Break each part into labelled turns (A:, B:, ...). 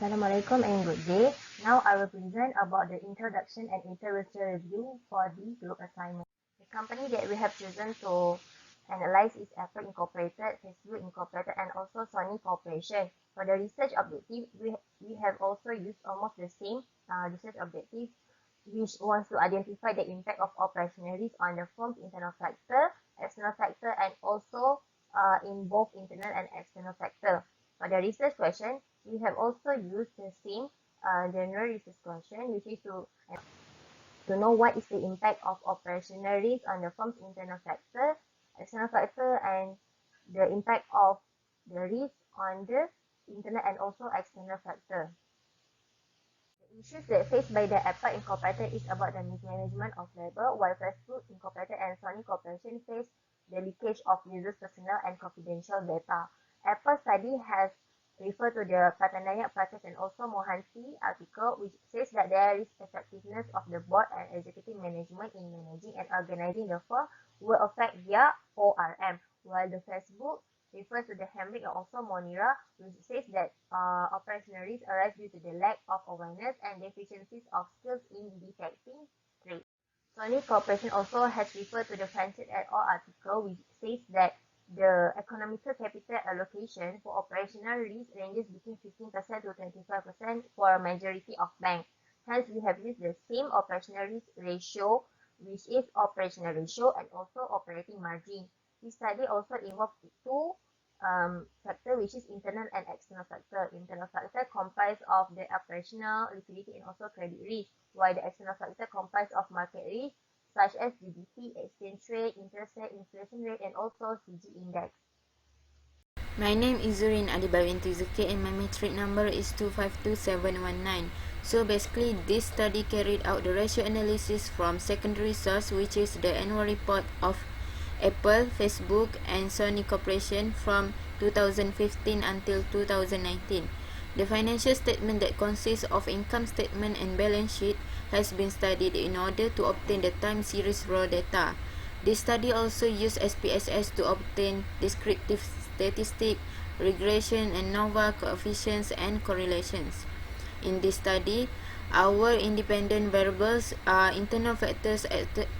A: Assalamualaikum and good day. Now I will present about the introduction and intervention review for the group assignment. The company that we have chosen to analyze is Apple Incorporated, Facebook Incorporated, and also Sony Corporation. For the research objective, we have also used almost the same research objective, which wants to identify the impact of operational risk on the firm's internal factor, external factor, and also in both internal and external factor. For the research question, we have also used the same general research question, which is to know what is the impact of operational risk on the firm's internal factor, external factor, and the impact of the risk on the internal and also external factor. The issues that faced by the Apple Incorporated is about the mismanagement of labor, while Facebook Incorporated and Sony Corporation face the leakage of users' personal and confidential data. Apple study has referred to the Patanaya practice and also Mohanty article, which says that there is effectiveness of the board and executive management in managing and organizing the firm will affect their ORM, while the Facebook refers to the Hamrick and also Monira, which says that operational risks arise due to the lack of awareness and deficiencies of skills in detecting traits. Sony Corporation also has referred to the Francis et al. Article, which says that the economical capital allocation for operational risk ranges between 15% to 25% for a majority of banks. Hence, we have used the same operational risk ratio, which is operational ratio and also operating margin. This study also involves two factors, which is internal and external factor. Internal factor comprised of the operational, liquidity, and also credit risk, while the external factor comprised of market risk, such as GDP, exchange rate, interest rate, inflation rate, and also CG index.
B: My name is Zurin Bwrr3123 and my metric number is 252719. So basically, this study carried out the ratio analysis from secondary source, which is the annual report of Apple, Facebook, and Sony Corporation from 2015 until 2019. The financial statement that consists of income statement and balance sheet has been studied in order to obtain the time series raw data. This study also used SPSS to obtain descriptive statistics, regression, and ANOVA coefficients and correlations. In this study, our independent variables are internal factors,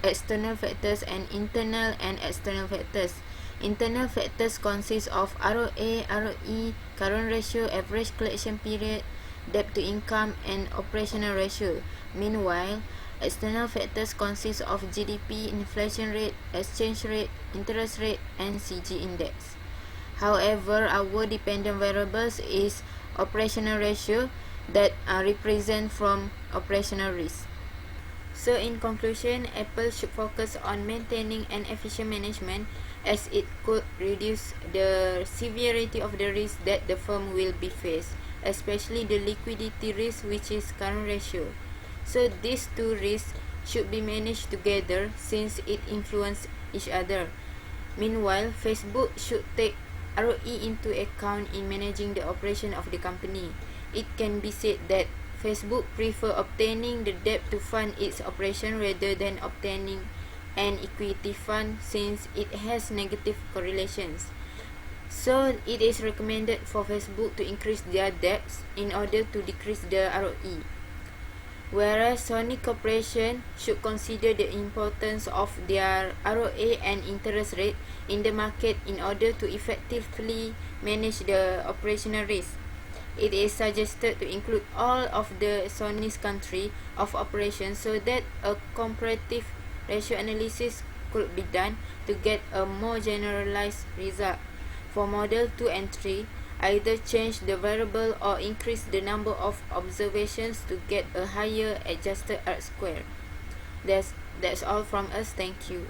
B: external factors, and internal and external factors. Internal factors consist of ROA, ROE, current ratio, average collection period, debt to income, and operational ratio. Meanwhile, external factors consist of GDP, inflation rate, exchange rate, interest rate, and CG index. However, our dependent variables is operational ratio that represent from operational risk. So in conclusion, Apple should focus on maintaining an efficient management as it could reduce the severity of the risk that the firm will be faced, especially the liquidity risk, which is current ratio. So these two risks should be managed together since it influence each other. Meanwhile, Facebook should take ROE into account in managing the operation of the company. It can be said that Facebook prefer obtaining the debt to fund its operation rather than obtaining an equity fund since it has negative correlations. So it is recommended for Facebook to increase their debts in order to decrease the ROE. Whereas Sony Corporation should consider the importance of their ROA and interest rate in the market in order to effectively manage the operational risk. It is suggested to include all of the Sony's country of operation so that a comparative ratio analysis could be done to get a more generalized result. For model 2 and 3, either change the variable or increase the number of observations to get a higher adjusted R-square. That's all from us. Thank you.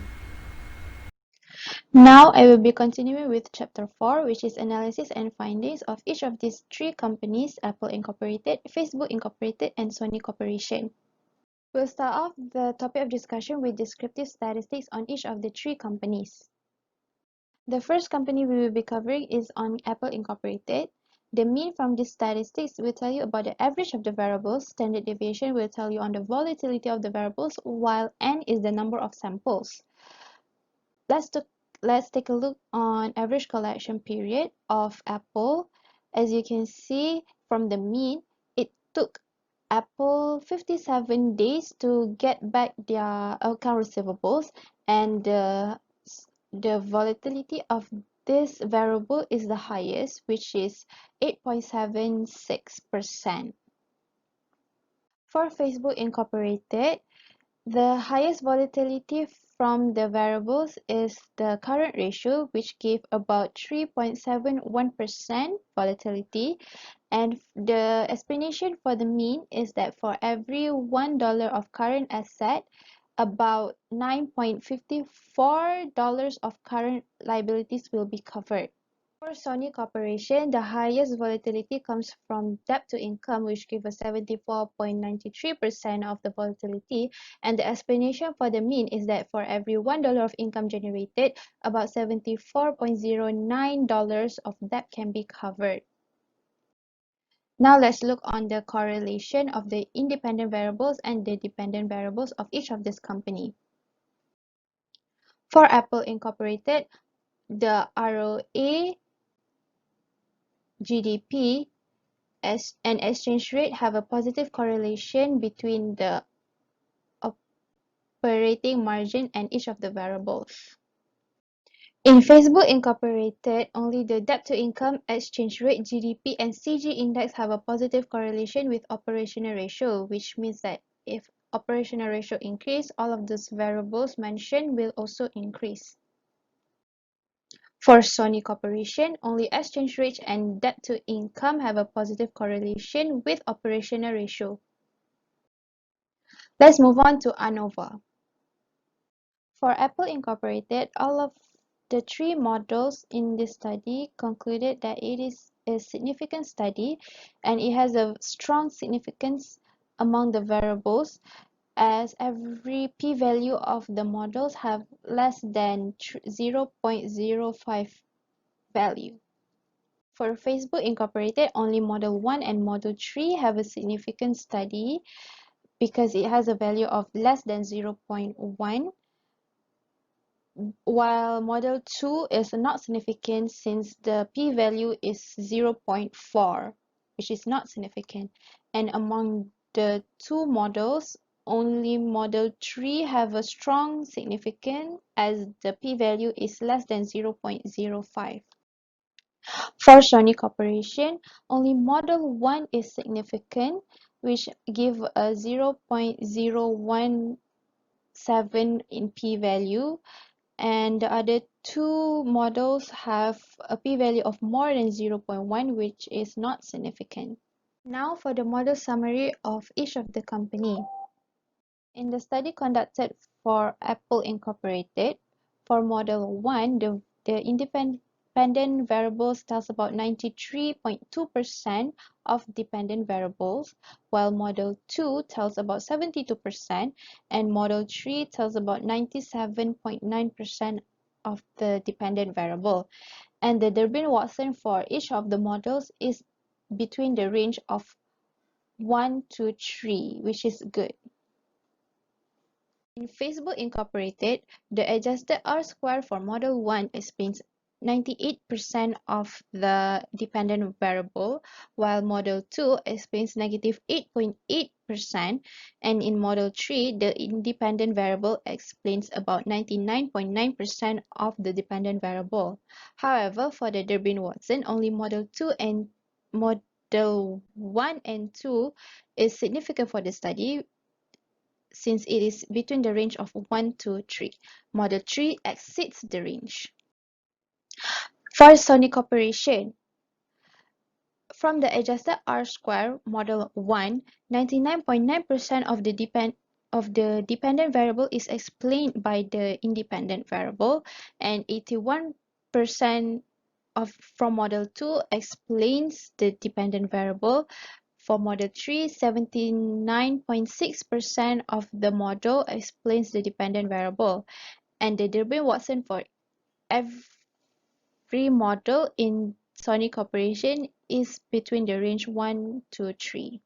C: Now I will be continuing with Chapter 4, which is analysis and findings of each of these three companies, Apple Incorporated, Facebook Incorporated, and Sony Corporation. We'll start off the topic of discussion with descriptive statistics on each of the three companies. The first company we will be covering is on Apple Incorporated. The mean from these statistics will tell you about the average of the variables. Standard deviation will tell you on the volatility of the variables, while n is the number of samples. Let's take a look on average collection period of Apple. As you can see from the mean, took Apple 57 days to get back their account receivables, and the volatility of this variable is the highest, which is 8.76%. For Facebook Incorporated, the highest volatility from the variables is the current ratio, which gave about 3.71% volatility, and the explanation for the mean is that for every $1 of current asset, about $9.54 of current liabilities will be covered. For Sony Corporation, the highest volatility comes from debt to income, which gives us 74.93% of the volatility, and the explanation for the mean is that for every $1 of income generated, about $74.09 of debt can be covered. Now let's look on the correlation of the independent variables and the dependent variables of each of this company. For Apple Incorporated, the ROA, GDP, and exchange rate have a positive correlation between the operating margin and each of the variables. In Facebook Incorporated, only the debt to income, exchange rate, GDP, and CG index have a positive correlation with operational ratio, which means that if operational ratio increase, all of those variables mentioned will also increase. For Sony Corporation, only exchange rate and debt to income have a positive correlation with operational ratio. Let's move on to ANOVA. For Apple Incorporated, all of the three models in this study concluded that it is a significant study and it has a strong significance among the variables, as every p-value of the models have less than 0.05 value. For Facebook Incorporated, only Model 1 and Model 3 have a significant study because it has a value of less than 0.1, while Model 2 is not significant since the p-value is 0.4, which is not significant. And among the two models, only Model 3 have a strong significance as the p-value is less than 0.05. For Sony Corporation, only Model 1 is significant, which give a 0.017 in p-value, and the other two models have a p-value of more than 0.1, which is not significant. Now for the model summary of each of the company. In the study conducted for Apple Incorporated, for Model 1, the independent variables tells about 93.2% of dependent variables, while Model 2 tells about 72%, and Model 3 tells about 97.9% of the dependent variable. And the Durbin-Watson for each of the models is between the range of 1 to 3, which is good. In Facebook Incorporated, the adjusted R-square for Model 1 explains 98% of the dependent variable, while Model 2 explains negative 8.8%, and in Model 3, the independent variable explains about 99.9% of the dependent variable. However, for the Durbin-Watson, only Model 2 and Model 1 and 2 is significant for the study, since it is between the range of 1 to 3. Model 3 exceeds the range. For Sony Corporation, from the adjusted R-square Model 1, 99.9% of the dependent variable is explained by the independent variable, and 81% from Model 2 explains the dependent variable. For Model 3, 79.6% of the model explains the dependent variable, and the Durbin-Watson for every model in Sony Corporation is between the range 1 to 3.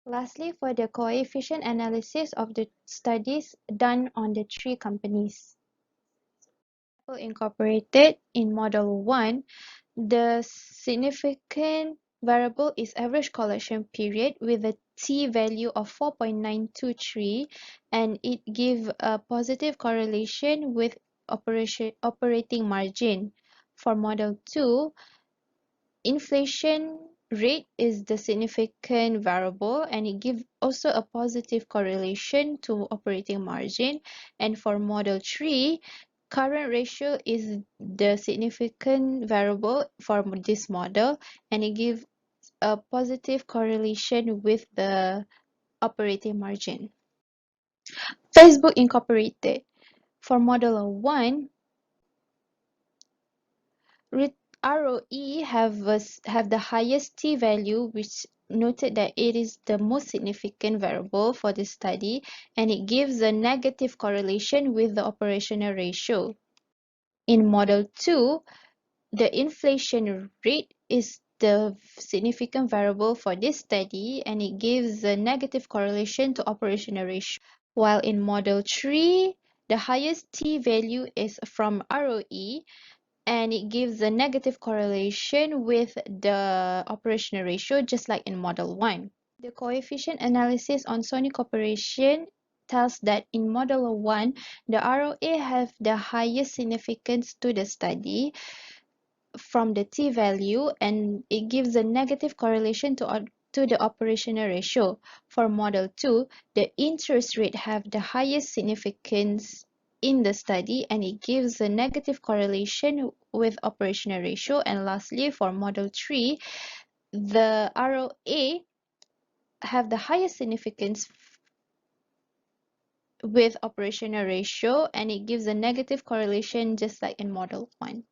C: Lastly, for the coefficient analysis of the studies done on the three companies. Apple Incorporated, in Model 1, the significant variable is average collection period with a t-value of 4.923, and it gives a positive correlation with operating margin. For model 2, inflation rate is the significant variable, and it gives also a positive correlation to operating margin. And for model 3, current ratio is the significant variable for this model, and it gives a positive correlation with the operating margin. Facebook Incorporated. For model 1, ROE have the highest t-value, which noted that it is the most significant variable for this study, and it gives a negative correlation with the operational ratio. In model 2, the inflation rate is the significant variable for this study, and it gives a negative correlation to operational ratio. While in model 3, the highest t-value is from ROE, and it gives a negative correlation with the operational ratio, just like in model 1. The coefficient analysis on Sony Corporation tells that in model 1, the ROA have the highest significance to the study from the t-value, and it gives a negative correlation to the operational ratio. For model 2, the interest rate have the highest significance in the study, and it gives a negative correlation with operational ratio. And lastly, for model 3, the ROA have the highest significance with operational ratio, and it gives a negative correlation just like in model 1.